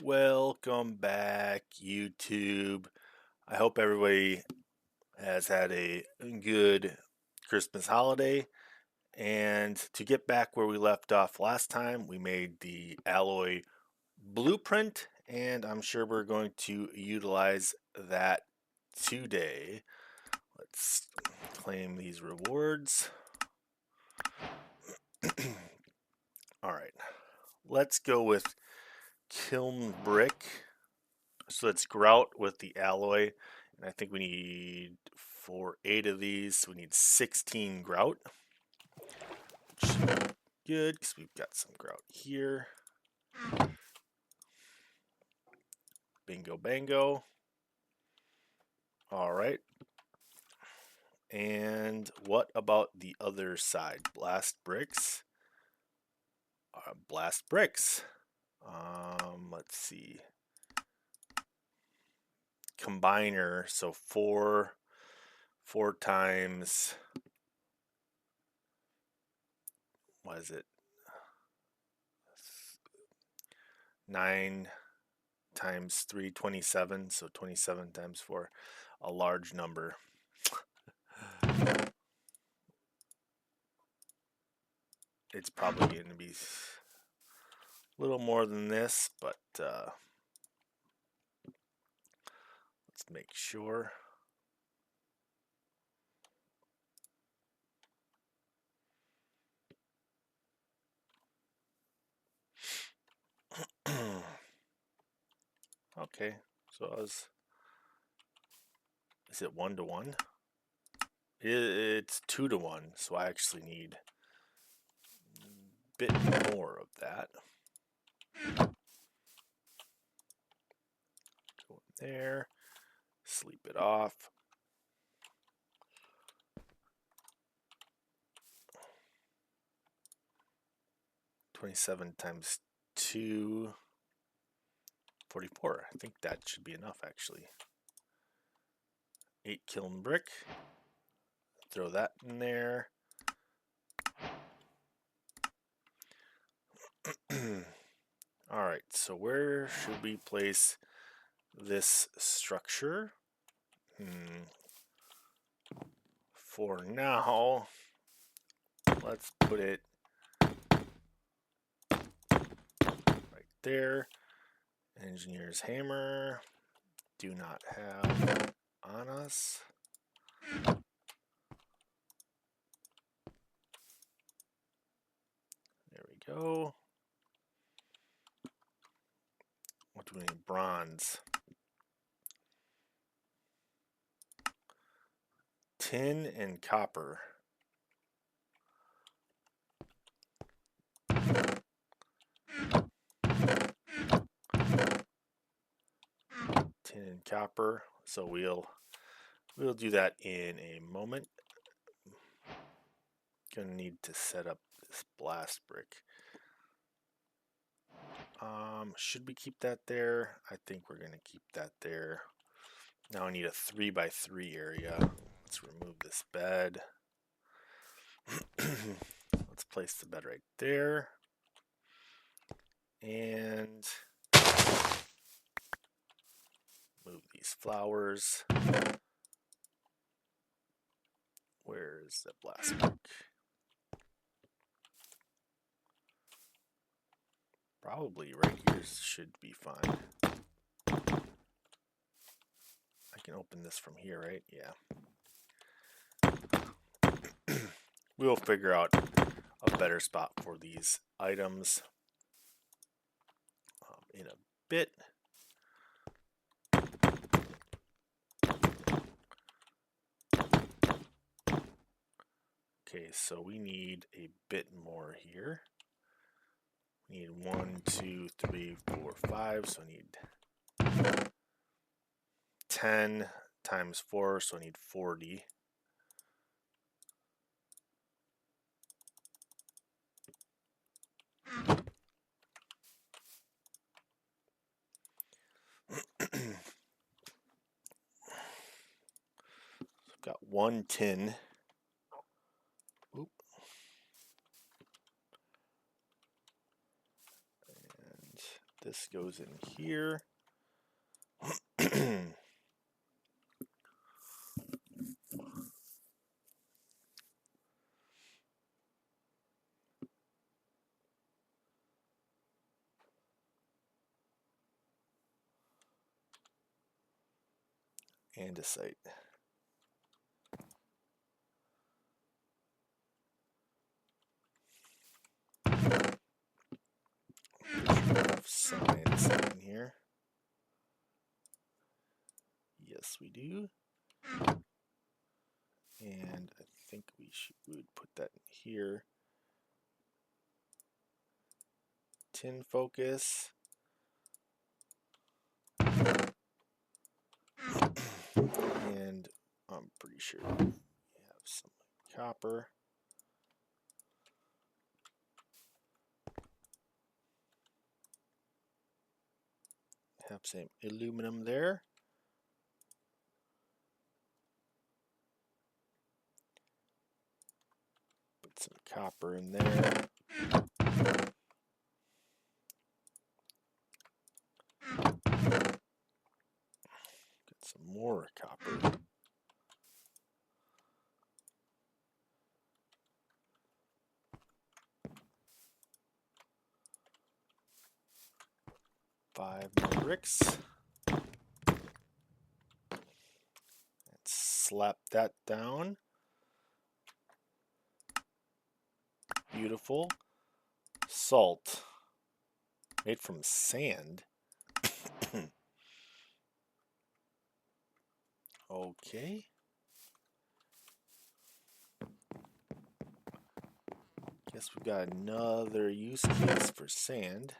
Welcome back, YouTube. I hope everybody has had a good Christmas holiday. And to get back where we left off last time, we made the alloy blueprint, and I'm sure we're going to utilize that today. Let's claim these rewards. All right, let's go with kiln brick. So let's grout with the alloy. And I think we need, for 8 of these, we need 16 grout. Which should be good because we've got some grout here. Bingo bango. All right. And what about the other side? Blast bricks. Blast bricks. Let's see. Combiner, so four times, what is it, 9 times 3, 27, so 27 times 4, a large number. It's probably going to be a little more than this, but let's make sure. Okay, so is it 1 to 1? It's 2 to 1, so I actually need a bit more of that. Go in there, sleep it off. $27 times 2, 44. I think that should be enough, actually. 8 kiln brick. Throw that in there. Alright, so where should we place this structure? For now, let's put it right there. Engineer's hammer. Do not have on us. There we go. What do we need? Bronze. Tin and copper. Tin and copper. So we'll do that in a moment. Gonna need to set up this blast brick. Should we keep that there? I think we're gonna keep that there. Now I need a 3x3 area. Let's remove this bed. Let's place the bed right there. And move these flowers. Where is the blast brick? Probably right here should be fine. I can open this from here, right? Yeah. We'll figure out a better spot for these items in a bit. Okay, so we need a bit more here. We need 1, 2, 3, 4, 5, so I need 10 times 4, so I need 40. I've got 1 tin. Oop. And This goes in here. Andesite. Have some andesite in here. Yes, we do. And I think we would put that in here. Tin focus. And I'm pretty sure we have some copper. Have some aluminum there. Put some copper in there. Get some more copper. Five more bricks. And slap that down. Beautiful. Salt. Made from sand. Okay. Guess we've got another use case for sand.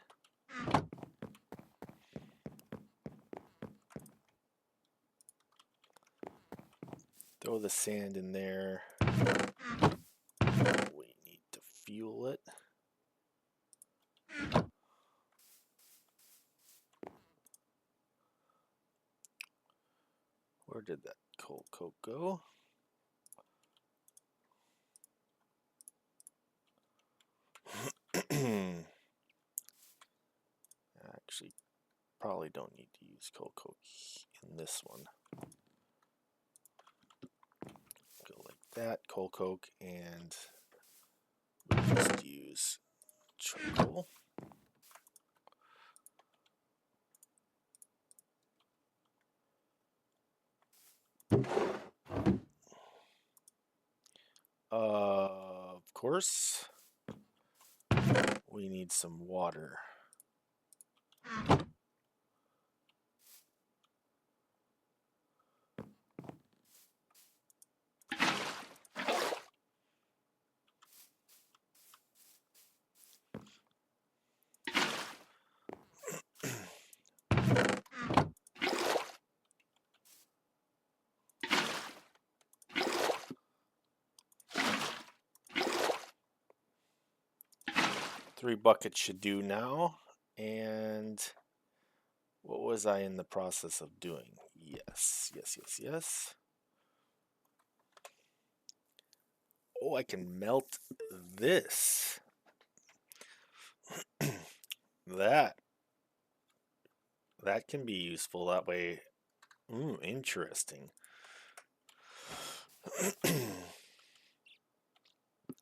Throw the sand in there. We need to fuel it. Where did that coal coke go? Actually, probably don't need to use coal coke in this one. Go like that, coal coke, and we'll just use charcoal. Of course, we need some water. Three buckets should do now. And what was I in the process of doing? Yes. Oh, I can melt this. That can be useful that way. Interesting.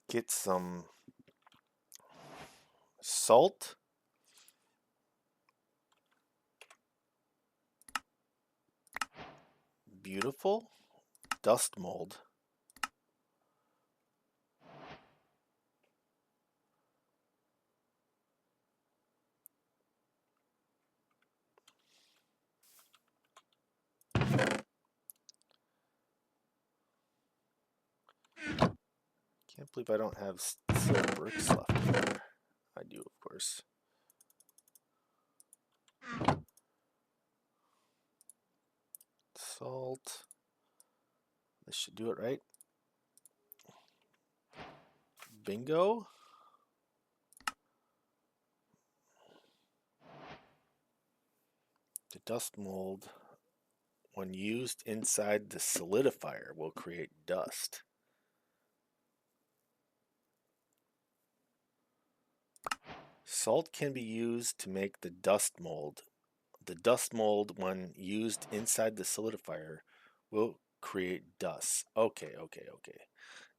Get some salt. Beautiful. Dust mold. Can't believe I don't have steel bricks left over. I do, of course. Salt. This should do it, right? Bingo. The dust mold, when used inside the solidifier, will create dust. Salt can be used to make the dust mold. The dust mold, when used inside the solidifier, will create dust. Okay.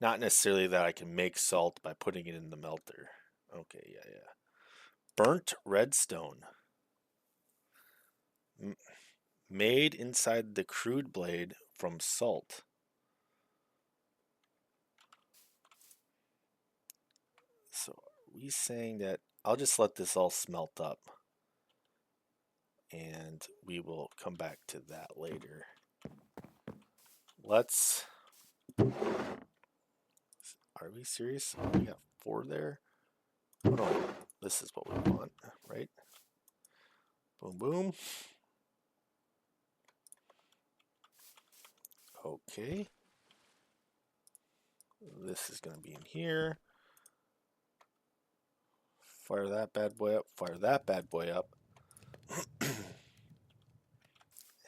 Not necessarily that I can make salt by putting it in the melter. Okay, yeah. Burnt redstone. Made inside the crude blade from salt. So, are we saying that I'll just let this all smelt up and we will come back to that later. Let's. Are we serious? We got 4 there? Oh no, this is what we want, right? Boom, boom. Okay. This is going to be in here. Fire that bad boy up. Fire that bad boy up.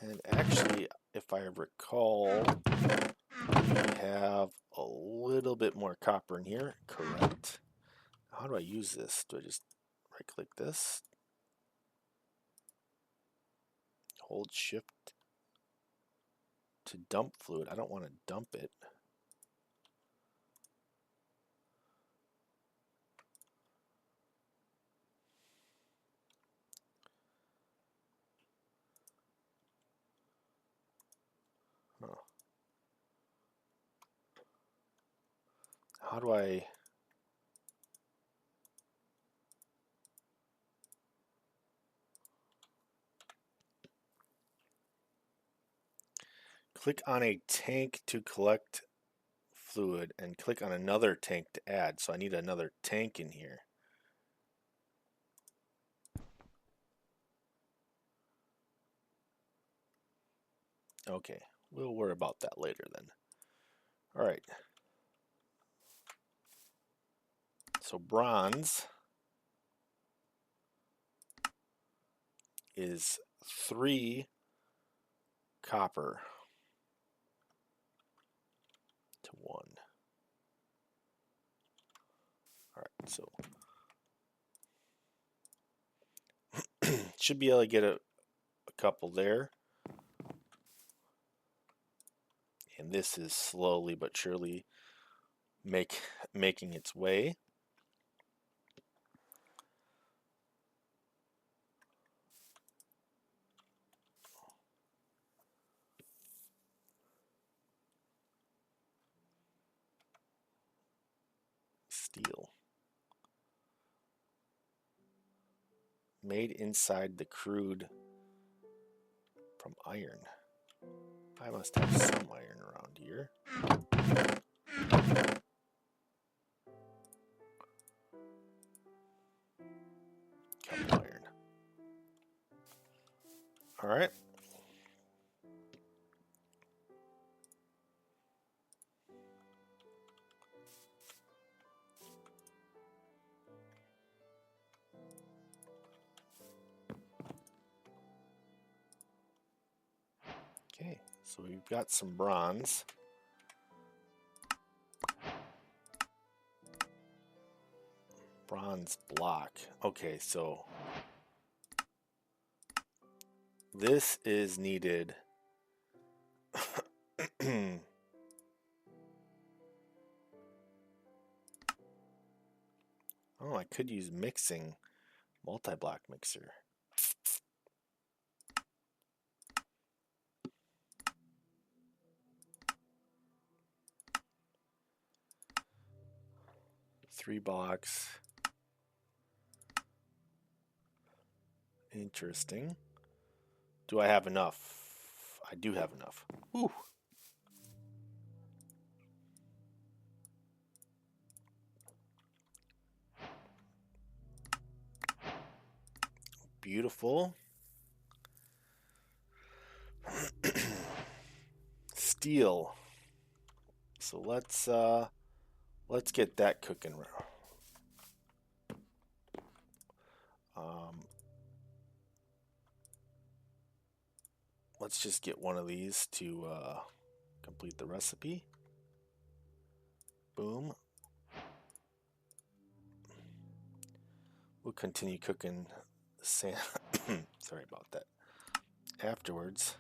And actually, if I recall, we have a little bit more copper in here. Correct. How do I use this? Do I just right-click this? Hold shift to dump fluid. I don't want to dump it. Huh. How do I... Click on a tank to collect fluid and click on another tank to add. So I need another tank in here. Okay, we'll worry about that later then. All right. So bronze is 3 copper to 1. All right, so should be able to get a couple there. And this is slowly but surely making its way. Steel. Made inside the crude from iron. I must have some iron around here. Couple iron. All right. Okay, so we've got some bronze. Bronze block. Okay, so this is needed. Oh, I could use mixing, multi-block mixer. Three blocks. Interesting. Do I have enough? I do have enough. Whew. Beautiful. Steel. So let's get that cooking. Let's just get one of these to complete the recipe. Boom. We'll continue cooking sand. Sorry about that. Afterwards.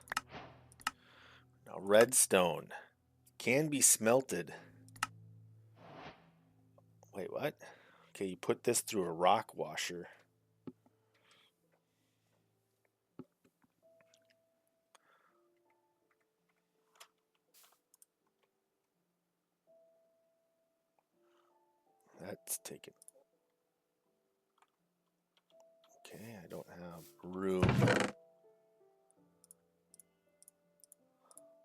Now, redstone can be smelted. Wait, what? Okay, you put this through a rock washer. That's taken. Okay, I don't have room.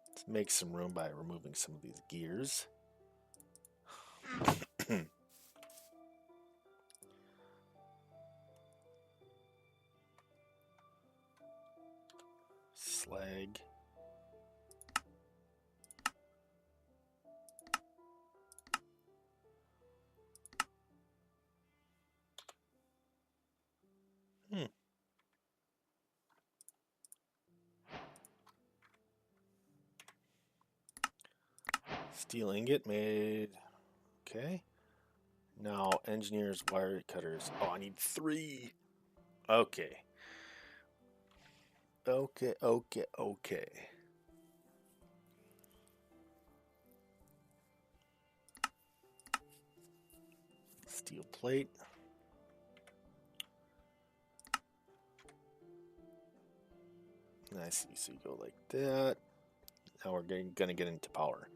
Let's make some room by removing some of these gears. Slag. Steel ingot made. Okay. Now, engineer's wire cutters. Oh, I need 3. Okay. Okay. Steel plate. Nice. So you go like that. Now we're gonna get into power.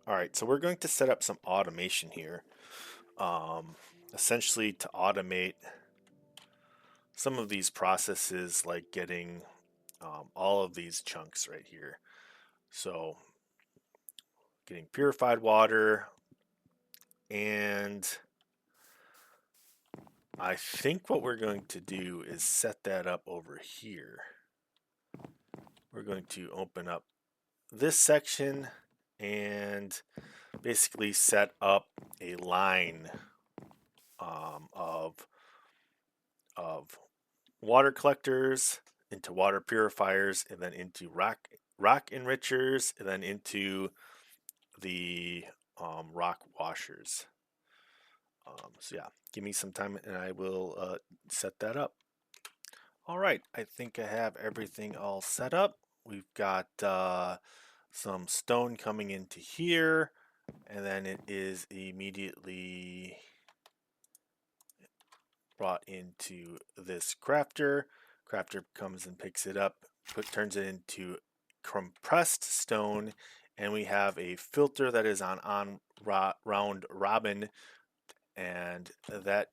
All right, so we're going to set up some automation here, essentially to automate some of these processes, like getting all of these chunks right here. So getting purified water, and I think what we're going to do is set that up over here. We're going to open up this section and basically set up a line of water collectors into water purifiers, and then into rock enrichers, and then into the rock washers. So yeah, give me some time and I will set that up. All right, I think I have everything all set up. We've got some stone coming into here, and then it is immediately brought into this crafter. Crafter comes and picks it up, turns it into compressed stone, and we have a filter that is on round robin, and that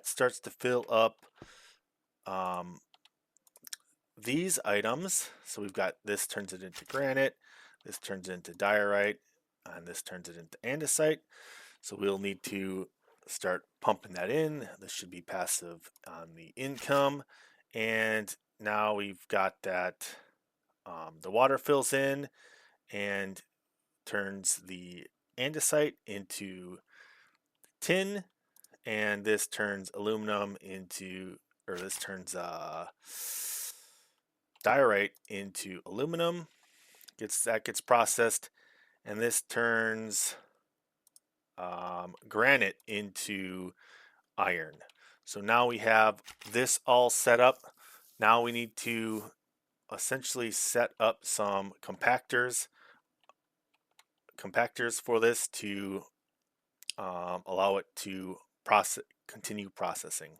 starts to fill up these items. So we've got this turns it into granite, this turns it into diorite, and this turns it into andesite. So we'll need to start pumping that in. This should be passive on the income. And now we've got that the water fills in and turns the andesite into tin, and this turns aluminum into, or this turns diorite into aluminum. Gets processed, and this turns granite into iron. So now we have this all set up. Now we need to essentially set up some compactors for this to allow it to continue processing.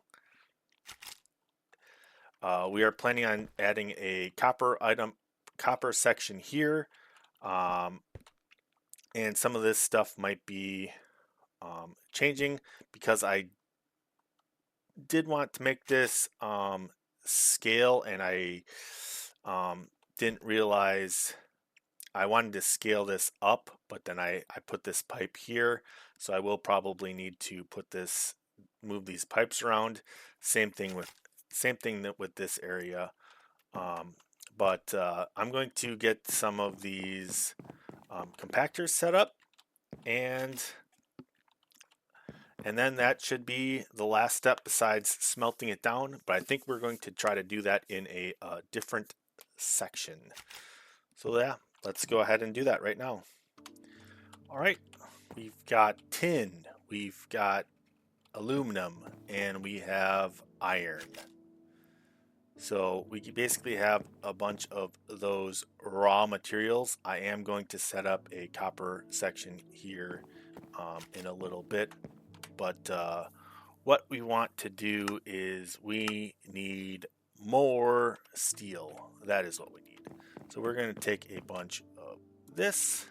We are planning on adding a copper section here, and some of this stuff might be changing because I did want to make this scale, and I didn't realize I wanted to scale this up, but then I put this pipe here, so I will probably need to move these pipes around. Same thing with this area, but I'm going to get some of these compactors set up, and then that should be the last step besides smelting it down. But I think we're going to try to do that in a different section. So yeah, let's go ahead and do that right now. All right, we've got tin, we've got aluminum, and we have iron. So we basically have a bunch of those raw materials. I am going to set up a copper section here in a little bit, but what we want to do is we need more steel. That is what we need. So we're going to take a bunch of this.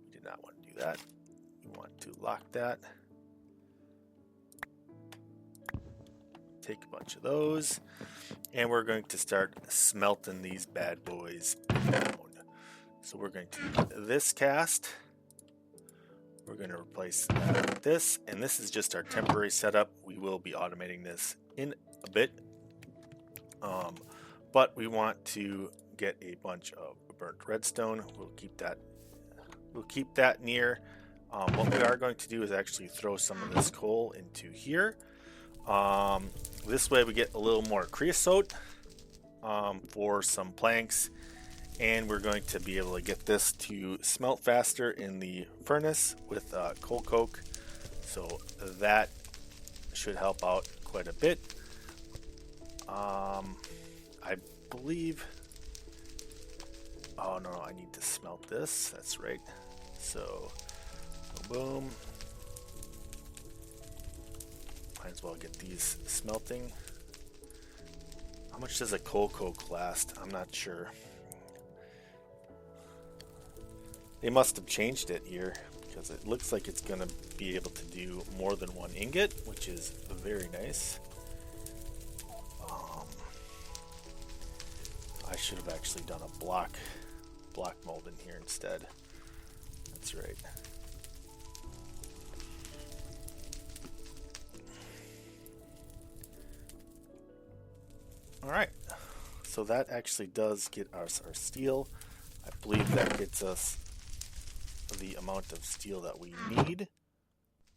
We did not want to do that. We want to lock that. Take a bunch of those. And we're going to start smelting these bad boys down. So we're going to do this cast. We're going to replace that with this. And this is just our temporary setup. We will be automating this in a bit. But we want to get a bunch of burnt redstone. We'll keep that near. What we are going to do is actually throw some of this coal into here. This way we get a little more creosote for some planks, and we're going to be able to get this to smelt faster in the furnace with coal coke, so that should help out quite a bit. I believe, oh no, I need to smelt this, that's right. So boom. Might as well get these smelting. How much does a coal coke last? I'm not sure. They must have changed it here because it looks like it's going to be able to do more than one ingot, which is very nice. I should have actually done a block mold in here instead. That's right. Alright, so that actually does get us our steel. I believe that gets us the amount of steel that we need.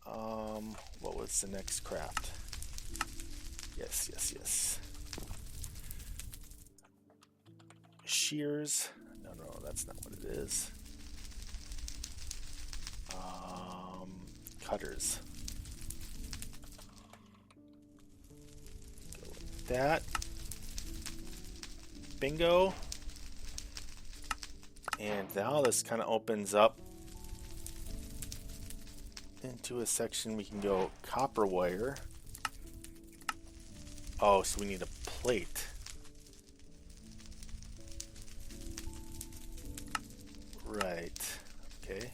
What was the next craft? Yes. Shears. No, that's not what it is. Cutters. Go like that. Bingo. And now this kind of opens up into a section we can go copper wire. Oh, so we need a plate. Right. Okay.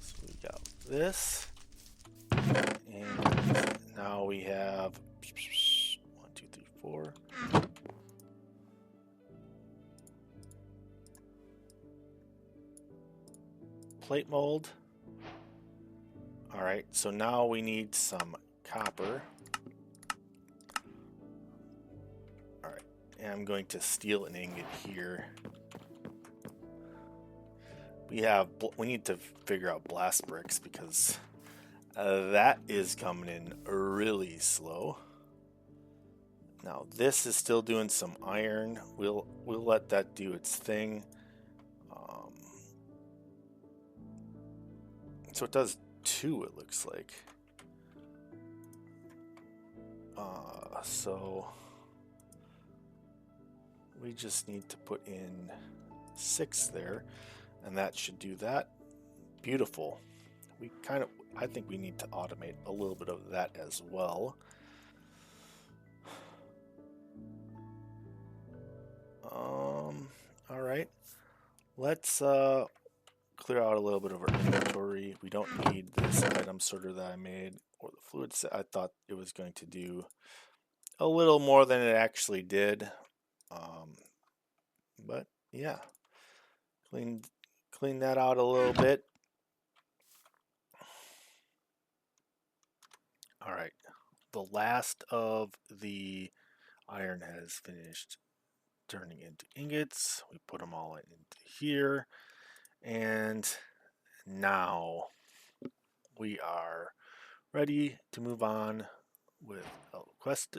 So we got this. And now we have 1, 2, 3, 4. Plate mold. Alright, so now we need some copper. Alright, and I'm going to steal an ingot here. We need to figure out blast bricks because that is coming in really slow. Now this is still doing some iron. We'll let that do its thing. So it does 2, it looks like. So we just need to put in 6 there, and that should do that. Beautiful. I think we need to automate a little bit of that as well. All right. Let's clear out a little bit of our inventory. We don't need this item sorter that I made, or the fluid set. I thought it was going to do a little more than it actually did. But yeah, clean that out a little bit. All right, the last of the iron has finished turning into ingots. We put them all into here, and now we are ready to move on with a quest.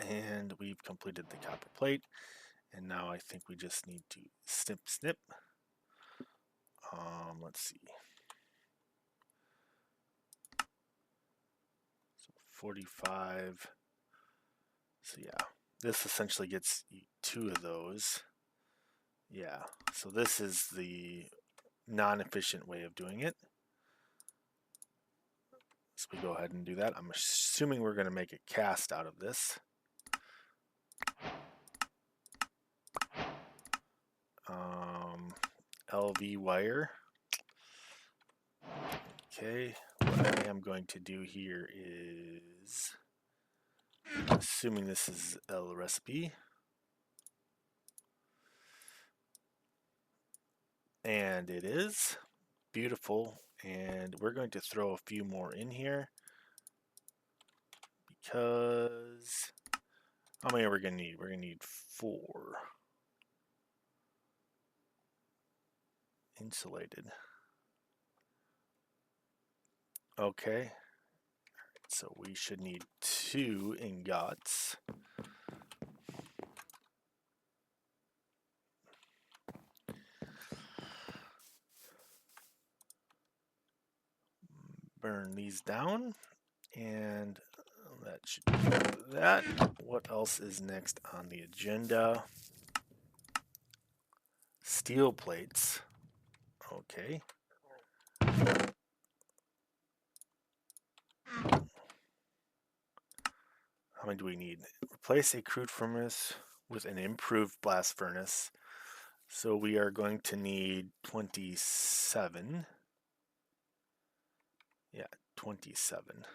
And we've completed the copper plate. And now I think we just need to snip, snip. Let's see. So 45. So yeah, this essentially gets 2 of those. Yeah, so this is the non-efficient way of doing it. So we go ahead and do that. I'm assuming we're going to make a cast out of this. LV wire. Okay, what I am going to do here is, assuming this is a recipe, and it is beautiful, and we're going to throw a few more in here because how many are we going to need? We're going to need 4 insulated. Okay, so we should need 2 ingots. Burn these down, and that should be that. What else is next on the agenda? Steel plates. Okay. How many do we need? Replace a crude furnace with an improved blast furnace. So we are going to need 27. Yeah, 27.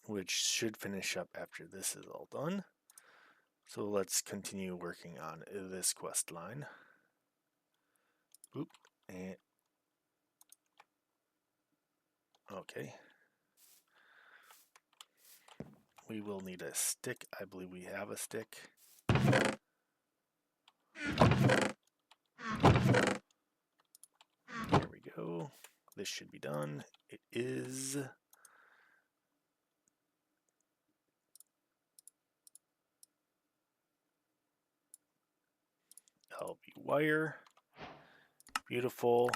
Which should finish up after this is all done. So let's continue working on this quest line. Oop, and okay. We will need a stick. I believe we have a stick. There we go. This should be done. It is. LV wire. Beautiful.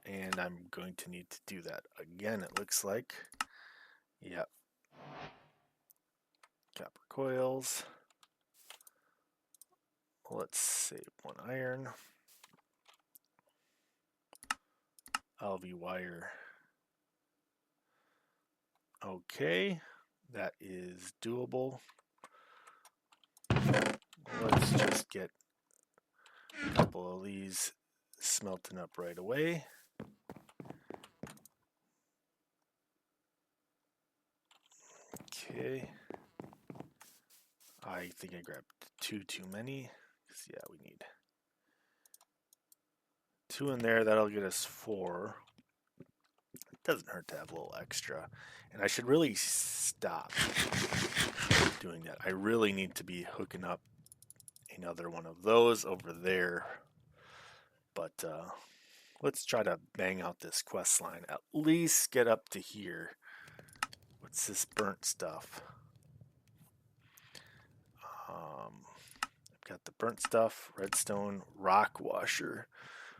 And I'm going to need to do that again, it looks like. Yep. Copper coils. Let's save 1 iron. LV wire. Okay, that is doable. Let's just get a couple of these smelting up right away. Okay. I think I grabbed 2 too many. Yeah, we need 2 in there. That'll get us 4. It doesn't hurt to have a little extra. And I should really stop doing that. I really need to be hooking up another one of those over there. But let's try to bang out this quest line. At least get up to here. What's this burnt stuff? I've got the burnt stuff, redstone, rock washer.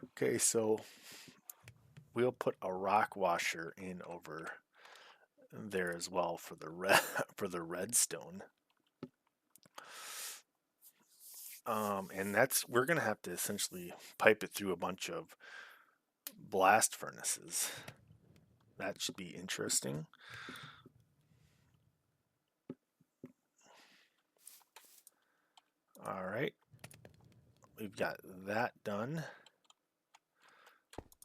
Okay, so we'll put a rock washer in over there as well for the redstone. And we're gonna have to essentially pipe it through a bunch of blast furnaces. That should be interesting. All right, we've got that done.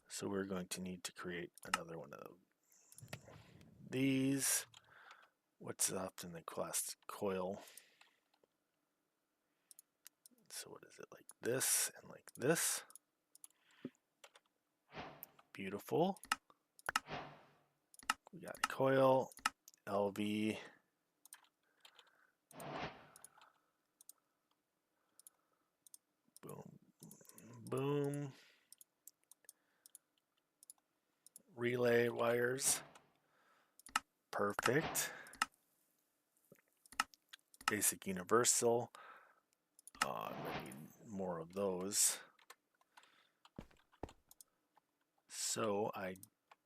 So we're going to need to create another one of these. What's left in the quest coil? So what is it, like this and like this? Beautiful. We got a coil, LV. Boom, boom. relay wires. Perfect. Basic universal. I need more of those. So I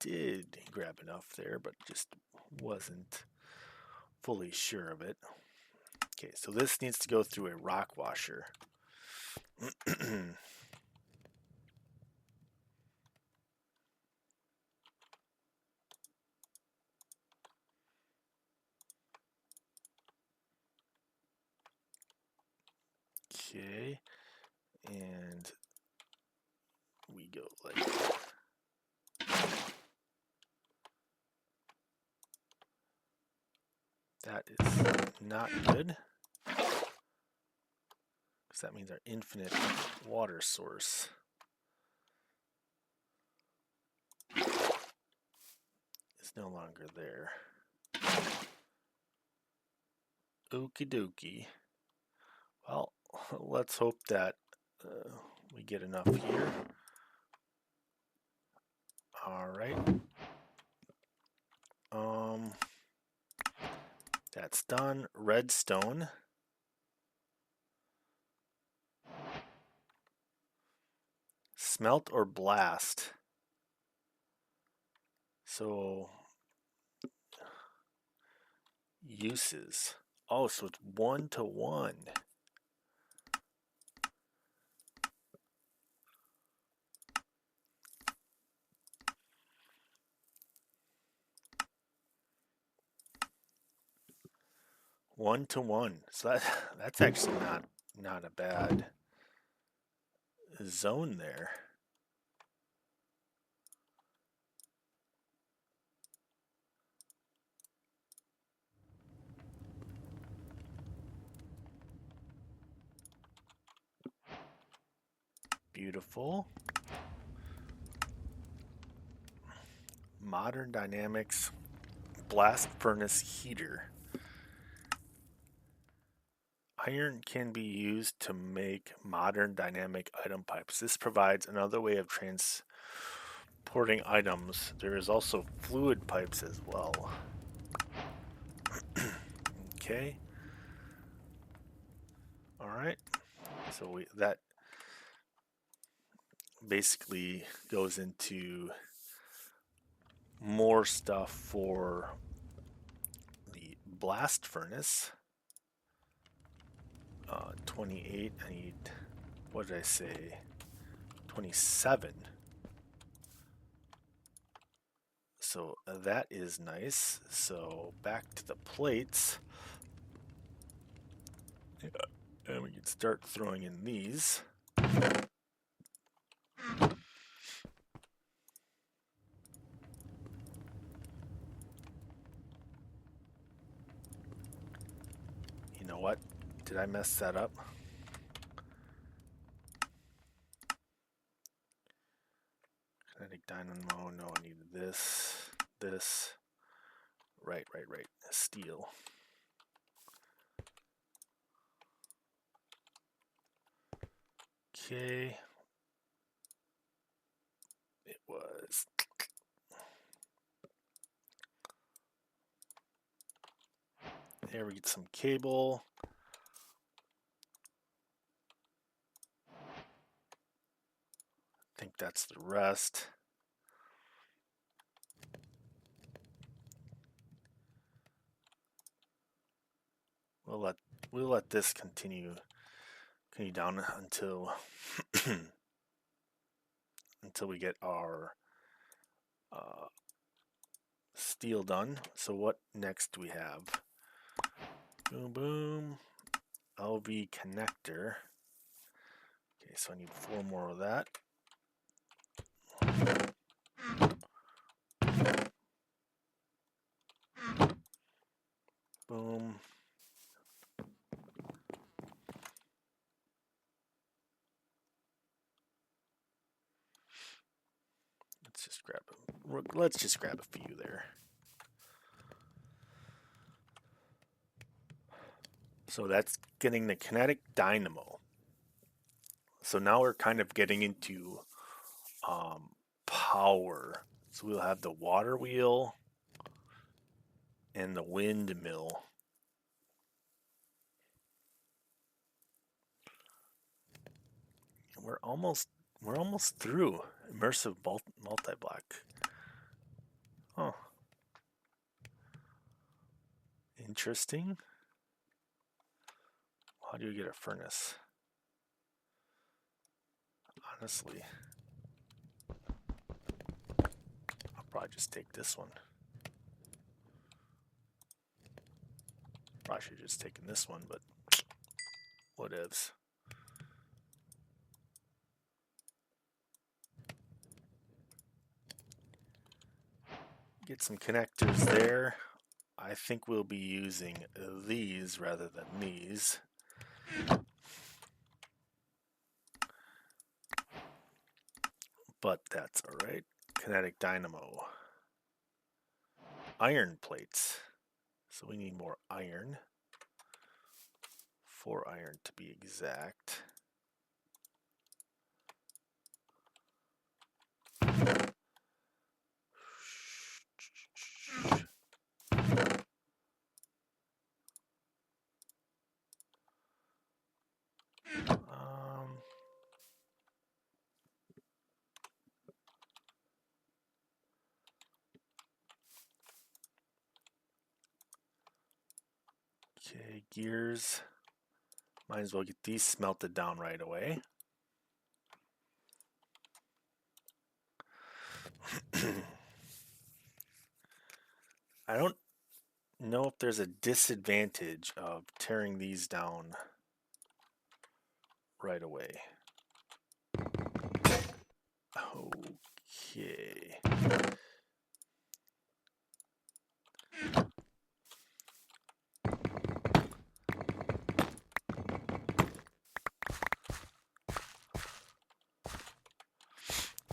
did grab enough there, but just wasn't fully sure of it. Okay, so this needs to go through a rock washer. Okay, and we go like that is not good, because that means our infinite water source is no longer there. Okie dokie. Well, let's hope that we get enough here. All right. That's done. Redstone. Smelt or blast. So uses. Oh, so it's 1 to 1. One to one. So that's actually not a bad zone there. Beautiful. Modern Dynamics blast furnace heater. Iron can be used to make modern dynamic item pipes. This provides another way of transporting items. There is also fluid pipes as well. Okay. All right. So that basically goes into more stuff for the blast furnace. 28. I need, what did I say? 27. So that is nice. So back to the plates. And we can start throwing in these. You know what? Did I mess that up? Kinetic dynamo. No, I need this. This. Right. Steel. Okay. It was. There we get some cable. I think that's the rest. We'll let this continue down until until we get our steel done. So what next do we have? Boom boom. LV connector. Okay, so I need 4 more of that. Boom. Let's just grab a few there. So that's getting the kinetic dynamo. So now we're kind of getting into power. So we'll have the water wheel and the windmill. We're almost through immersive multi-block. Oh, interesting. How do you get a furnace? Honestly, I'll probably just take this one. Probably should have just taken this one, but whatevs. Get some connectors there. I think we'll be using these rather than these. But that's alright. Kinetic dynamo. Iron plates. So we need more iron. 4 iron to be exact. Okay, gears. Might as well get these smelted down right away. I don't know if there's a disadvantage of tearing these down right away. Okay.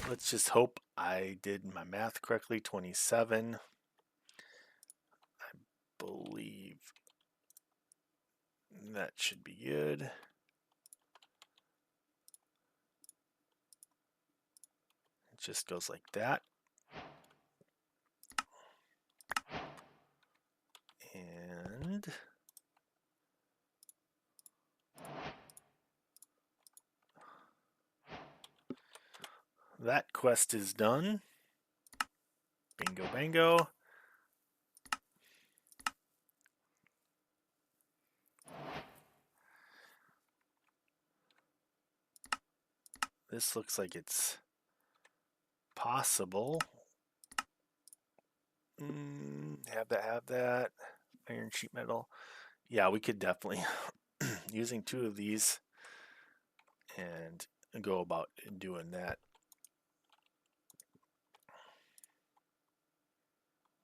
Let's just hope I did my math correctly. 27. I believe that should be good. It just goes like that. And that quest is done. Bingo, bango. This looks like it's possible. Have that. Iron sheet metal. Yeah, we could definitely, using 2 of these and go about doing that.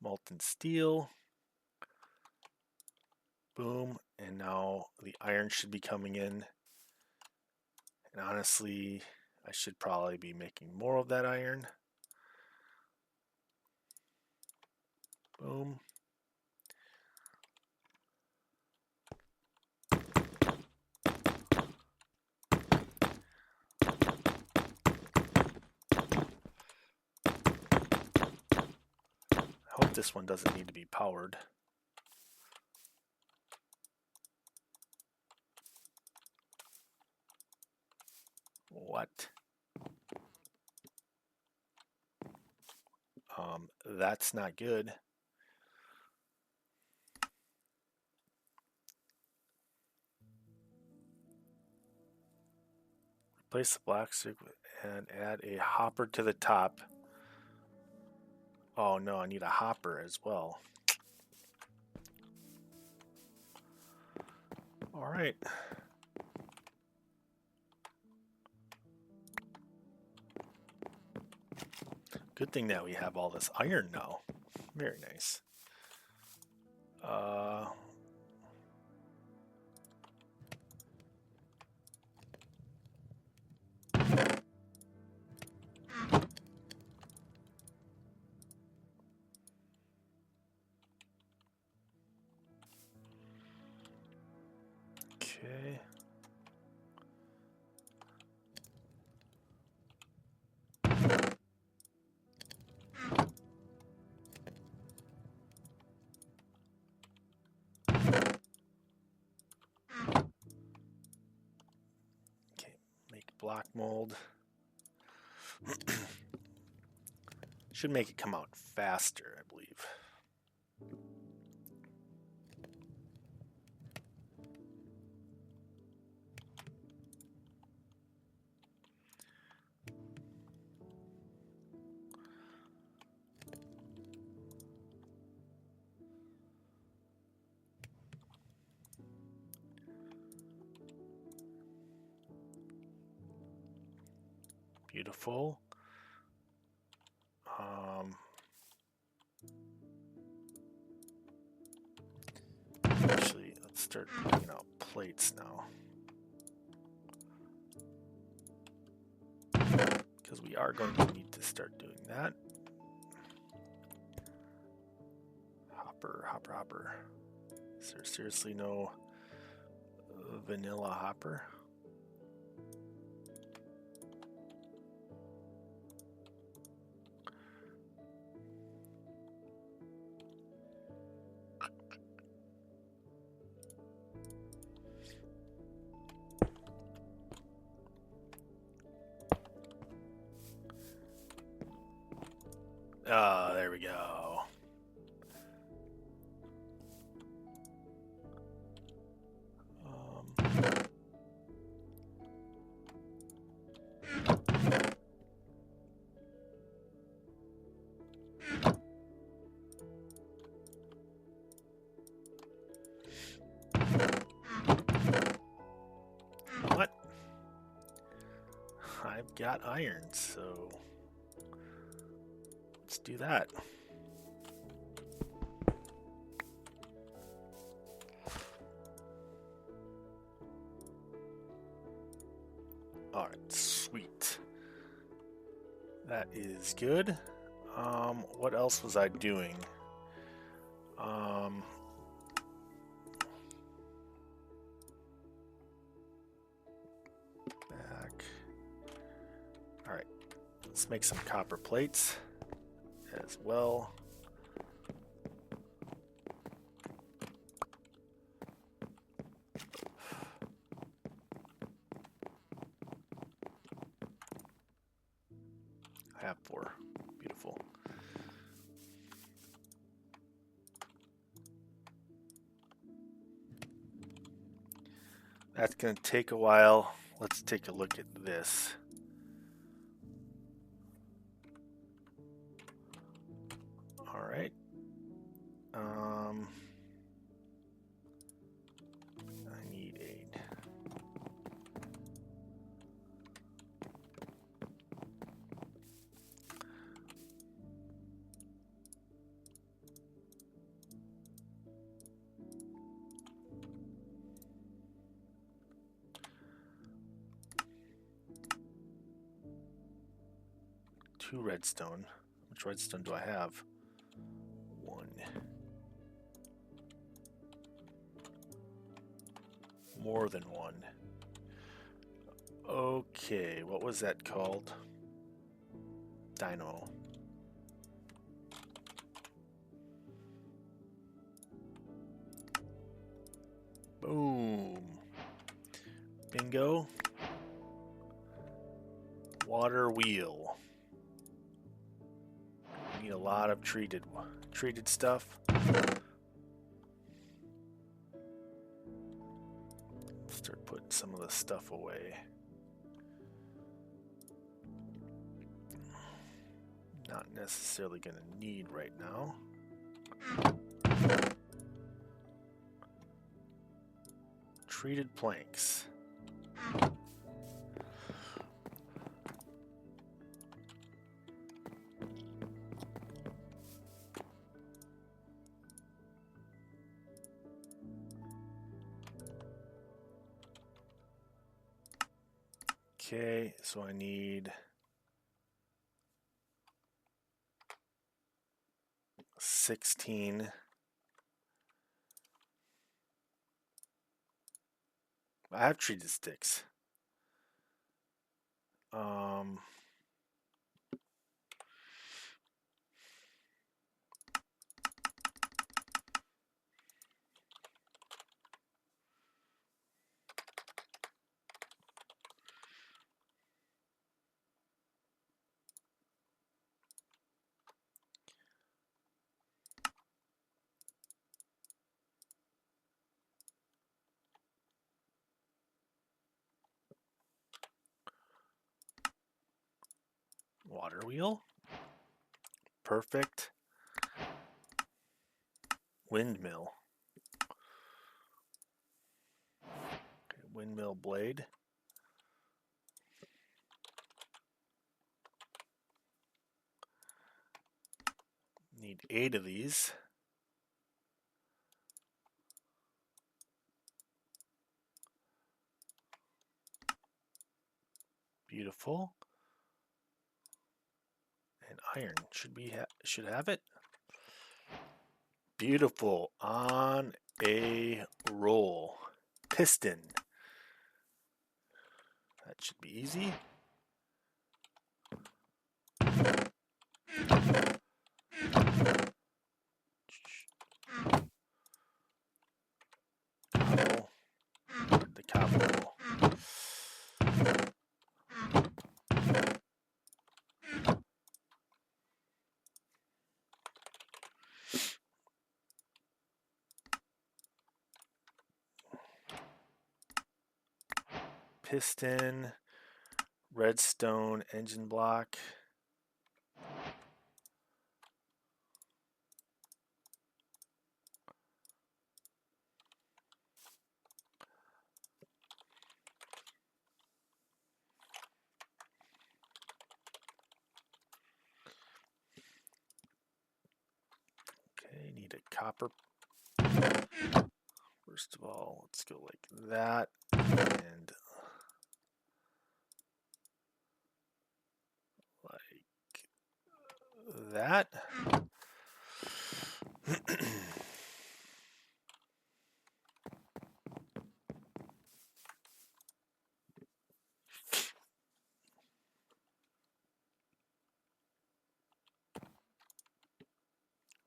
Molten steel. Boom. And now the iron should be coming in. And honestly, I should probably be making more of that iron. Boom. I hope this one doesn't need to be powered. What? That's not good. Replace the black stick and add a hopper to the top. Oh no, I need a hopper as well. All right. Good thing that we have all this iron now. Very nice. Okay. block mold. Should make it come out faster, I believe. Beautiful. Actually, let's start putting out plates now. Because we are going to need to start doing that. Hopper. Is there seriously no vanilla hopper? Ah, there we go. What? I've got iron, so let's do that. Alright, sweet. That is good. What else was I doing? Back. Alright, let's make some copper plates as well. I have 4. Beautiful. That's going to take a while. Let's take a look at this. All right. I need aid. Two redstone. Which redstone do I have? 1. More than 1. Okay, what was that called? Dynamo. Boom. Bingo. Water wheel. Need a lot of treated stuff. Start putting some of the stuff away. Not necessarily going to need right now. Treated planks. Okay, so I need 16. I have treated sticks. Water wheel. Perfect. Windmill. Okay, windmill blade. Need 8 of these. Beautiful. And iron should have it. Beautiful. On a roll. Piston. That should be easy. Cobble. The cobble. Piston. Redstone engine block. Okay, need a copper. First of all, let's go like that. And like that.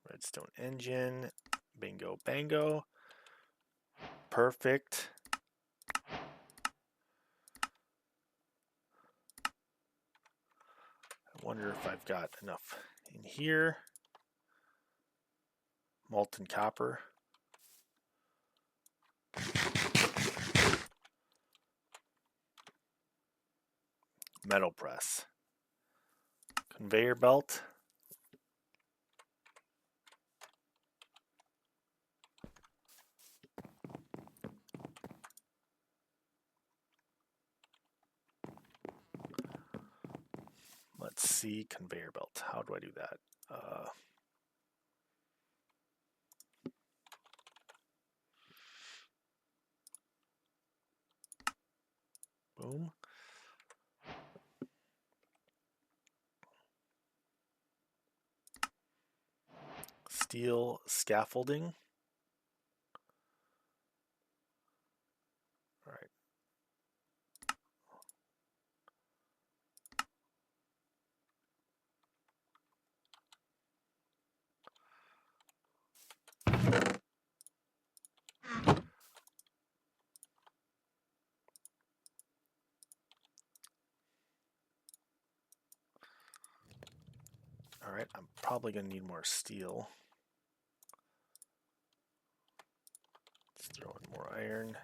Redstone engine. Bingo, bango. Perfect. I wonder if I've got enough in here. Molten copper. Metal press. Conveyor belt. Let's see, conveyor belt. How do I do that? Boom. Steel scaffolding. All right. All right, I'm probably going to need more steel. Let's throw in more iron.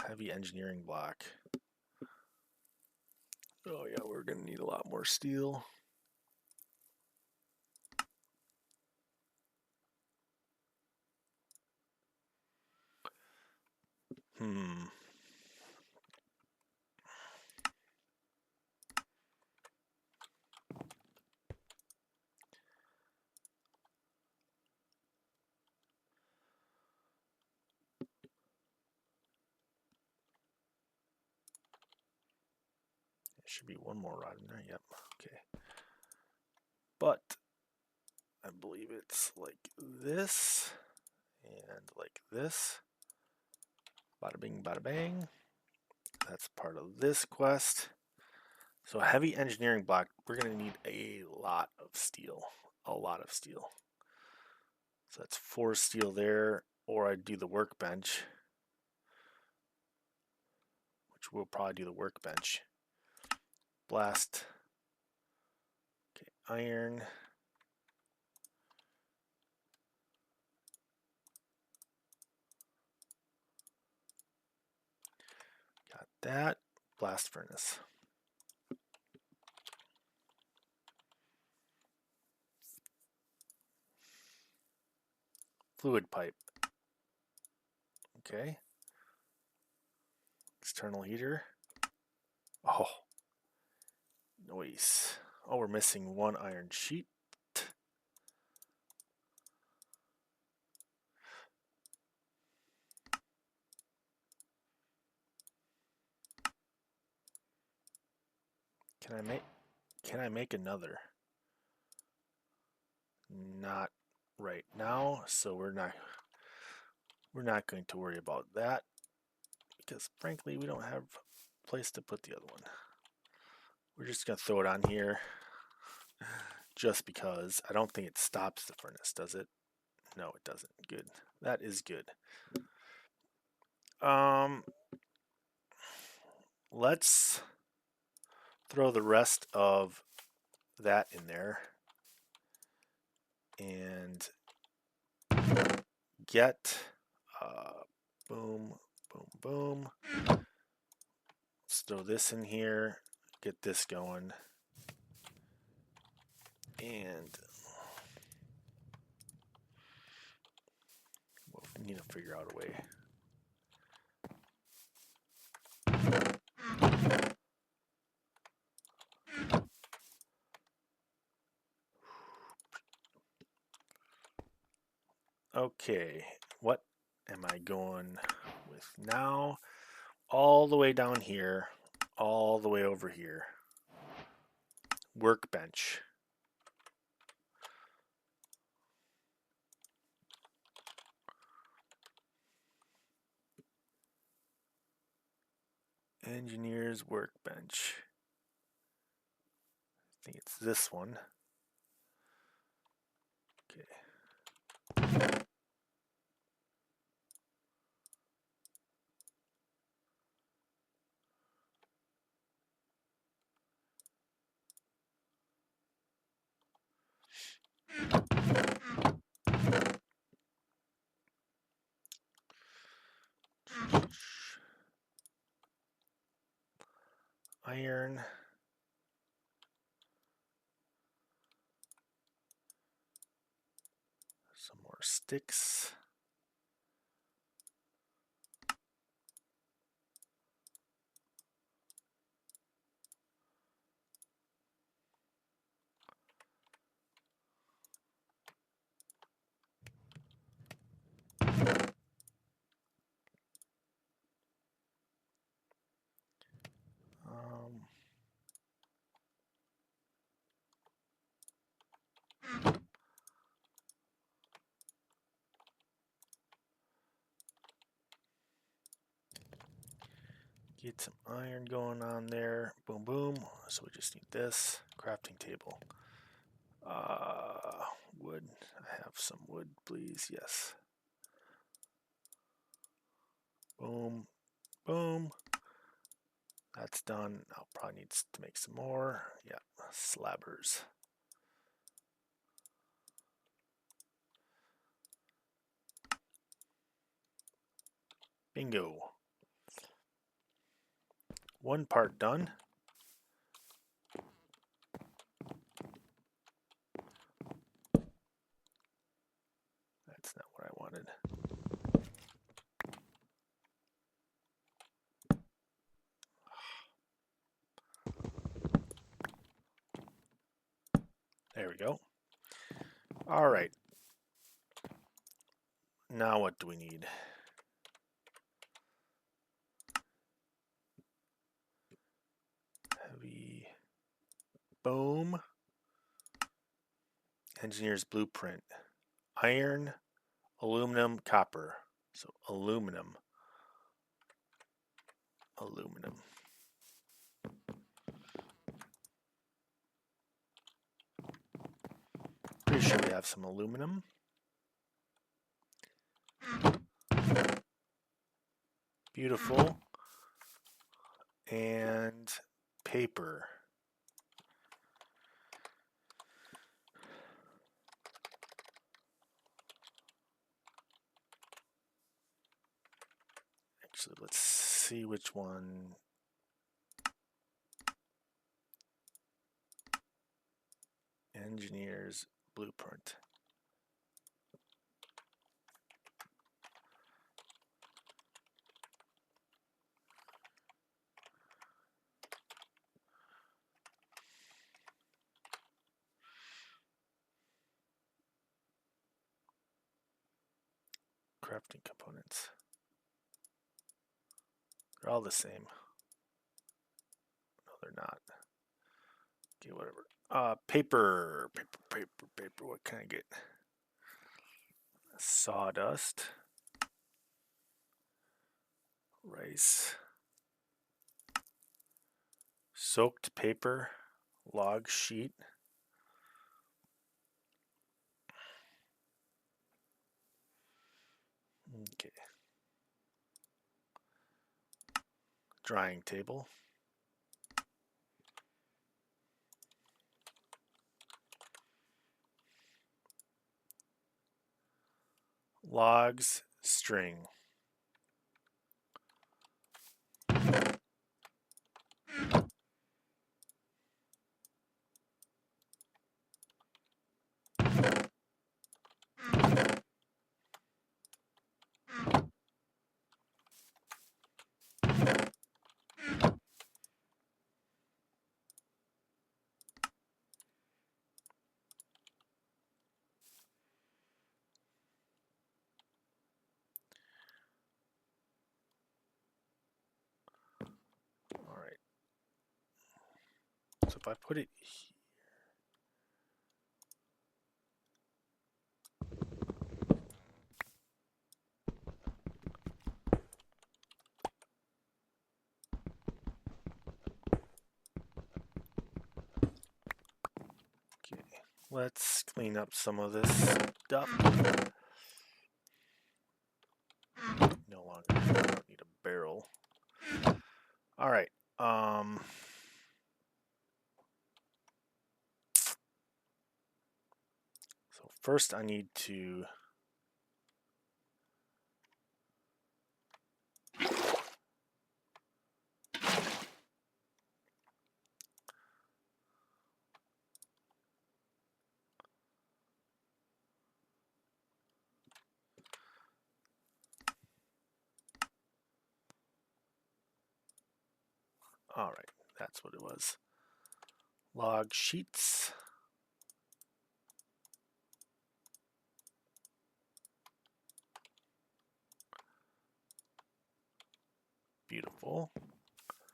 Heavy engineering block. Oh yeah, we're going to need a lot more steel. There should be one more rod in there. Yep. Okay. But I believe it's like this and like this. Bada bing, bada bang. That's part of this quest. So heavy engineering block, we're going to need a lot of steel. A lot of steel. So that's 4 steel there, or I'd do the workbench, which we'll probably do the workbench. Blast. Okay, iron. Got that. blast furnace. Fluid pipe. Okay. External heater. Oh. Nice. Oh, we're missing one iron sheet. Can I make another? Not right now, so we're not going to worry about that because frankly we don't have a place to put the other one. We're just gonna throw it on here just because. I don't think it stops the furnace, does it? No, it doesn't. Good. That is good. Let's throw the rest of that in there and get boom, boom, boom. Let's throw this in here, get this going, and we'll need to figure out a way. Okay, what am I going with now? All the way down here, all the way over here. Workbench. Engineer's workbench. I think it's this one. Okay. Iron. Some more sticks. Get some iron going on there. Boom, boom. So we just need this crafting table. Wood. I have some wood, please. Yes. Boom, boom. That's done. I'll probably need to make some more. Yeah, slabbers. Bingo. One part done. That's not what I wanted. There we go. All right. Now what do we need? Heavy. Boom. Engineer's blueprint. Iron, aluminum, copper. So aluminum. Aluminum. Pretty sure we have some aluminum. Beautiful. And paper. Actually, let's see which one. engineer's blueprint. Crafting components. They're all the same. No, they're not. Okay, whatever. Paper. What can I get? Sawdust. Rice. Soaked paper. Log sheet. Okay. Drying table. Logs, string. All right. So if I put it here, okay, let's clean up some of this stuff. No longer, I don't need a barrel. All right. So first I need to all right, that's what it was. Log sheets. Beautiful.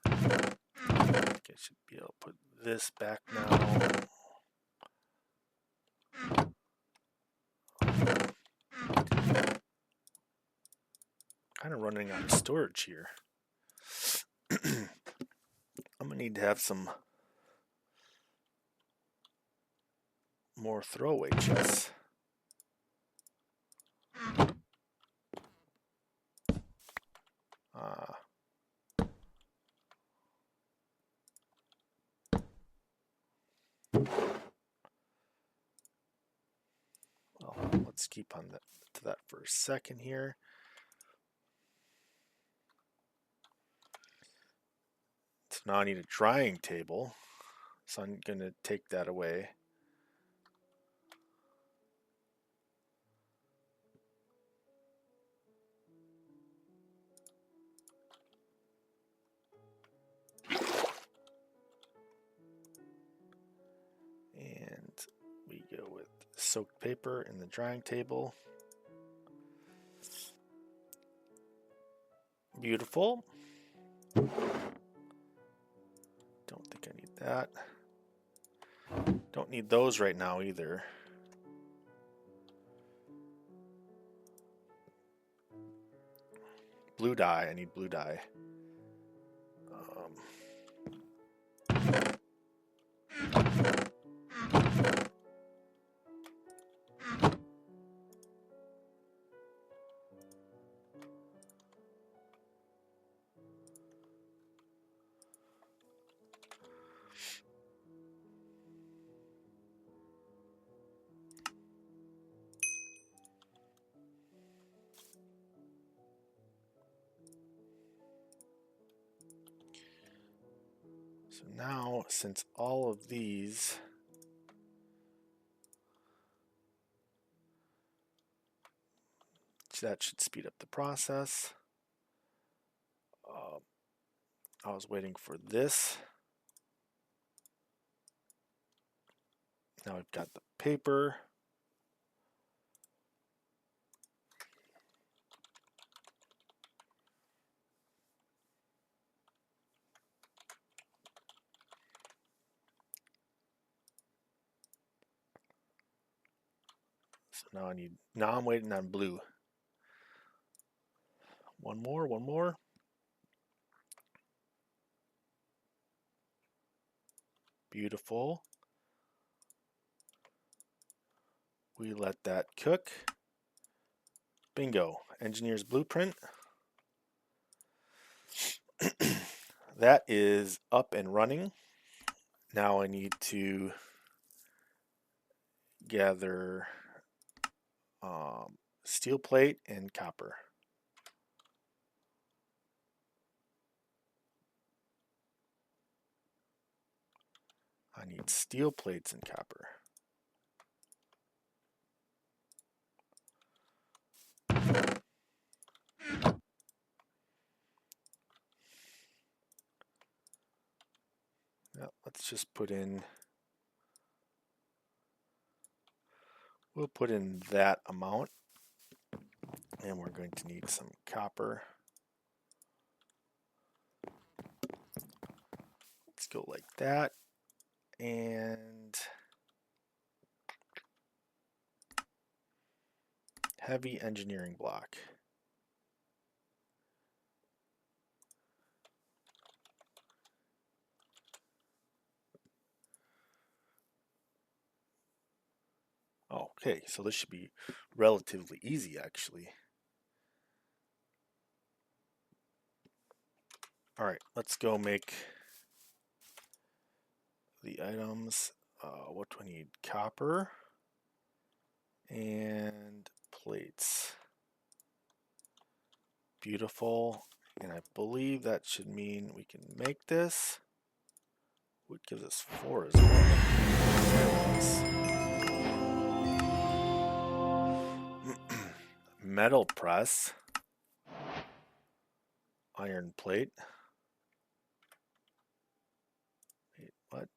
I think I should be able to put this back now. Kind of running out of storage here. I'm gonna need to have some more throwaway chests. Well, let's keep on to that for a second here. So now I need a drying table. So I'm going to take that away. And we go with soaked paper in the drying table. Beautiful. Don't think I need that. Don't need those right now either. Blue dye, I need blue dye. So now, since all of these which that should speed up the process. I was waiting for this. Now we've got the paper. So now I'm waiting on blue. One more. Beautiful. We let that cook. Bingo. Engineer's blueprint. That is up and running. Now I need to gather steel plate and copper. I need steel plates and copper. Now, let's just put in, we'll put in that amount, and we're going to need some copper. Let's go like that, and heavy engineering block. Okay, so this should be relatively easy actually. All right, let's go make the items. What do I need? Copper and plates. Beautiful. And I believe that should mean we can make this. What gives us 4 as well? Metal press. Iron plate. Wait, what?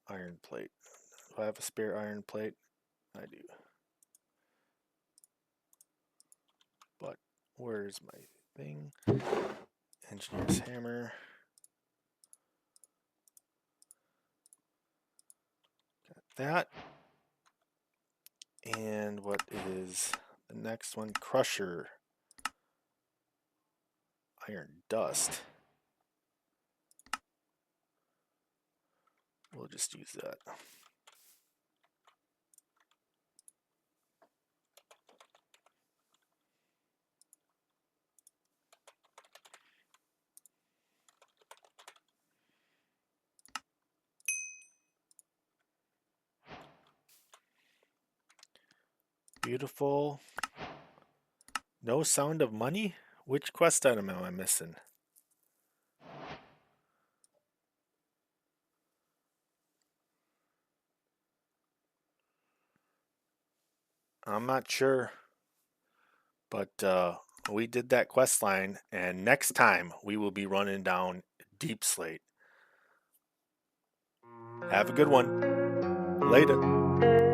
Iron plate. Do I have a spare iron plate? I do. But where's my thing? Engineer's hammer. Got that. And what is the next one? Crusher. Iron dust. We'll just use that. Beautiful. No sound of money? Which quest item am I missing? I'm not sure. But we did that quest line, and next time we will be running down Deep Slate. Have a good one. Later.